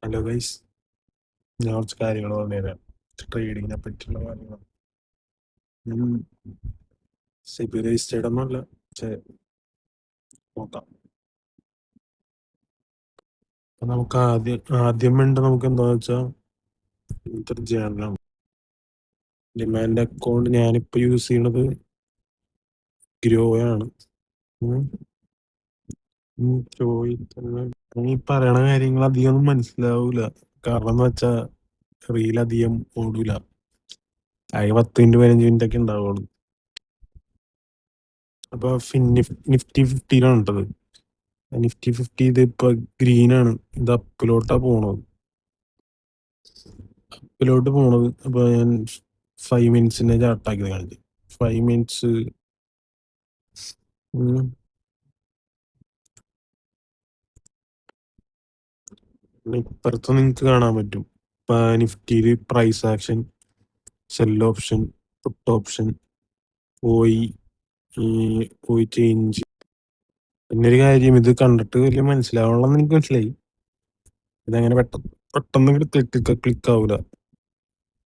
Hello guys, ഞാൻ കുറച്ച് കാര്യങ്ങൾ പറഞ്ഞുതരാം. ട്രേഡിങ്ങിനെ പറ്റിയുള്ള കാര്യങ്ങൾ. സെബി രജിസ്റ്റേർഡ് ഒന്നുമല്ല, പക്ഷേ നോക്കാം. അപ്പൊ നമുക്ക് ആദ്യം വേണ്ട നമുക്ക് എന്താന്ന് വെച്ചാൽ ഇന്നത്തെ ജേണലാണ്. ഡിമാൻഡ് അക്കൗണ്ട് ഞാനിപ്പോൾ യൂസ് ചെയ്യണത് ഗ്രോ ആണ്. ഗ്രോയിൽ തന്നെ ഈ പറയണ കാര്യങ്ങൾ അധികം ഒന്നും മനസ്സിലാവൂല. കാരണം എന്ന് വെച്ചാൽ റീൽ അധികം ഓടൂല. ആകെ 10-15 മിനിറ്റ് ഒക്കെ ഉണ്ടാവുള്ളൂ. അപ്പൊ നിഫ്റ്റി 50 ഇട്ടത്. നിഫ്റ്റി 50 ഇത് ഇപ്പൊ ഗ്രീൻ ആണ്. ഇത് അപ്പിലോട്ടാ പോണത്. അപ്പൊ ഞാൻ 5 മിനിറ്റ്സിന്റെ ചാർട്ടാക്കി കാണിച്ചു. 5 മിനിറ്റ്സ് ഇപ്പുറത്ത് നിങ്ങൾക്ക് കാണാൻ പറ്റും. ഇപ്പൊ നിഫ്റ്റിയിൽ price action, sell option, put option, പോയി ചേഞ്ച്. പിന്നെ ഒരു കാര്യം, ഇത് കണ്ടിട്ട് വലിയ മനസ്സിലാവണമെന്ന് എനിക്ക് മനസ്സിലായി. ഇതങ്ങനെ പെട്ടെന്ന് ക്ലിക്ക് ആവൂല.